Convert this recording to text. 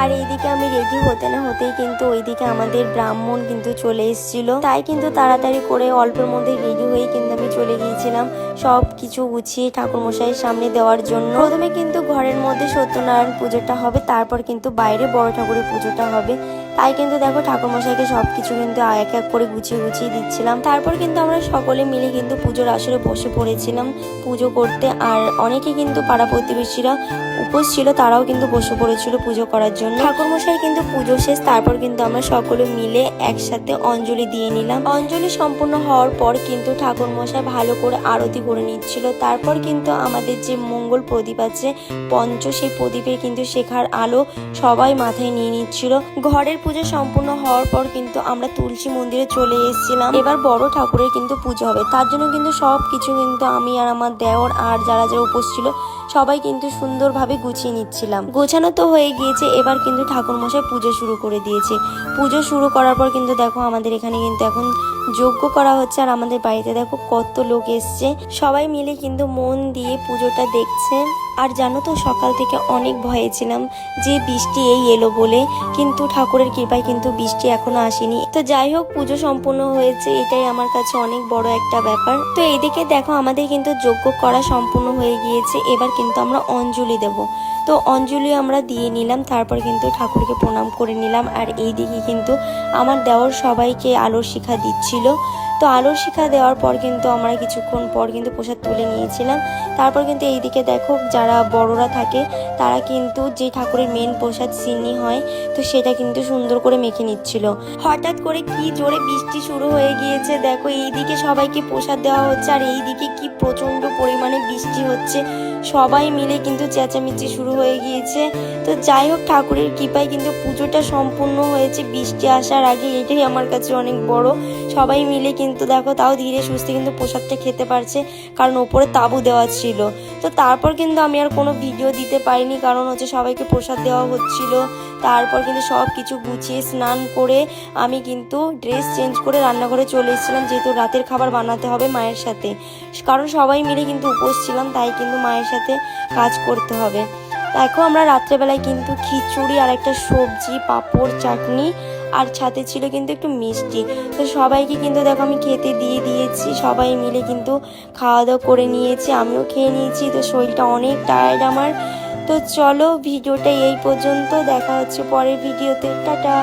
আর এইদিকে আমি রেডি হতে না হতেই কিন্তু ওইদিকে আমাদের ব্রাহ্মণ কিন্তু চলে এসেছিল, তাই কিন্তু তাড়াতাড়ি করে অল্পের মধ্যে রেডি হয়ে কিন্তু আমি চলে গিয়েছিলাম সব কিছু গুছিয়ে ঠাকুরমশাইয়ের সামনে দেওয়ার জন্য। প্রথমে কিন্তু ঘরের মধ্যে সত্যনারায়ণ পুজোটা হবে, তারপর কিন্তু বাইরে বড় ঠাকুরের পুজোটা হবে। তাই কিন্তু দেখো ঠাকুরমশাইকে সবকিছু কিন্তু এক এক করে গুছিয়ে গুছিয়ে দিচ্ছিলাম। তারপর কিন্তু আমরা সকলে মিলে কিন্তু পুজোর আসরে বসে পড়েছিলাম পুজো করতে। আর অনেকে কিন্তু পাড়া প্রতিবেশীরা উপোস ছিল, তারাও কিন্তু বসে পড়েছিল পুজো করার জন্য। ঠাকুরমশাই কিন্তু পুজো শেষ, তারপর কিন্তু আমরা সকলে মিলে একসাথে অঞ্জলি দিয়ে নিলাম। অঞ্জলি সম্পূর্ণ হওয়ার পর কিন্তু ঠাকুরমশাই ভালো করে আরতি করে নিচ্ছিল। তারপর কিন্তু আমাদের যে মঙ্গল প্রদীপ আছে সেই প্রদীপের কিন্তু শেখার আলো সবাই মাথায় নিয়ে নিচ্ছিল। ঘরের পুজো সম্পূর্ণ হওয়ার পর কিন্তু আমরা তুলসী মন্দিরে চলে এসেছিলাম। এবার বড় ঠাকুরের কিন্তু পুজো হবে, তার জন্য কিন্তু সব কিছু কিন্তু আমি আর আমার দেওর আর যারা যারা উপোস ছিল সবাই কিন্তু সুন্দরভাবে গুছিয়ে নিচ্ছিলাম। গোছানো তো হয়ে গিয়েছে, এবার কিন্তু ঠাকুরমশাই পুজো শুরু করে দিয়েছে। পুজো শুরু করার পর কিন্তু দেখো আমাদের এখানে কিন্তু এখন যজ্ঞ করা হচ্ছে। আর আমাদের বাড়িতে দেখো কত লোক এসছে, সবাই মিলে কিন্তু মন দিয়ে পুজোটা দেখছে। আর জানো তো সকাল থেকে অনেক ভয়ে ছিলাম যে বৃষ্টি এলো বলে, কিন্তু ঠাকুরের কৃপায় কিন্তু বৃষ্টি এখনো আসেনি। তো যাই হোক পুজো সম্পূর্ণ হয়েছে, এটাই আমার কাছে অনেক বড় একটা ব্যাপার। তো এইদিকে দেখো আমাদের কিন্তু যজ্ঞ করা সম্পূর্ণ হয়ে গিয়েছে, এবার কিন্তু আমরা অঞ্জলি দেব। তো অঞ্জলি আমরা দিয়ে নিলাম, তারপর কিন্তু ঠাকুরকে প্রণাম করে নিলাম। আর এইদিকে কিন্তু আমার দেওর সবাইকে আলোর শিখা দিচ্ছিল। তো আলোর শিখা দেওয়ার পর কিন্তু আমরা কিছুক্ষণ পর কিন্তু প্রসাদ তুলে নিয়েছিলাম। তারপর কিন্তু এইদিকে দেখো যারা বড়রা থাকে তারা কিন্তু যে ঠাকুরের মেন প্রসাদ সিন্নি হয়, তো সেটা কিন্তু সুন্দর করে মেখে নিচ্ছিল। হঠাৎ করে কি জোরে বৃষ্টি শুরু হয়ে গিয়েছে, দেখো এইদিকে সবাইকে প্রসাদ দেওয়া হচ্ছে আর এইদিকে কি প্রচন্ড পরিমাণে বৃষ্টি হচ্ছে। সবাই মিলে কিন্তু চেঁচামেচি শুরু হয়ে গিয়েছে। তো যাই হোক ঠাকুরের কৃপায় কিন্তু পুজোটা সম্পূর্ণ হয়েছে বৃষ্টি আসার আগে, এটাই আমার কাছে অনেক বড়। সবাই মিলে কিন্তু দেখো তাও ধীরে সুস্থে কিন্তু প্রসাদটা খেতে পারছে, কারণ ওপরে তাঁবু দেওয়া ছিল। তো তারপর কিন্তু আমি আর কোনো ভিডিও দিতে পারিনি, কারণ হচ্ছে সবাইকে প্রসাদ দেওয়া হচ্ছিল। তারপর কিন্তু সব কিছু গুছিয়ে স্নান করে আমি কিন্তু ড্রেস চেঞ্জ করে রান্নাঘরে চলে এসেছিলাম, যেহেতু রাতের খাবার বানাতে হবে মায়ের সাথে, কারণ সবাই মিলে কিন্তু উপোস ছিলাম, তাই কিন্তু মায়ের সাথে কাজ করতে হবে। দেখো আমরা রাত্রেবেলায় কিন্তু খিচুড়ি আর একটা সবজি, পাঁপড়, চাটনি আর সাথে ছিল কিন্তু একটু মিষ্টি। তো সবাইকে কিন্তু দেখো আমি খেতে দিয়ে দিয়েছি, সবাই মিলে কিন্তু খাওয়া দাওয়া করে নিয়েছি, আমিও খেয়ে নিয়েছি। তো শরীরটা অনেক টায়ার্ড আমার। তো চলো ভিডিওটা এই পর্যন্ত, দেখা হচ্ছে পরের ভিডিওতে, টাটা।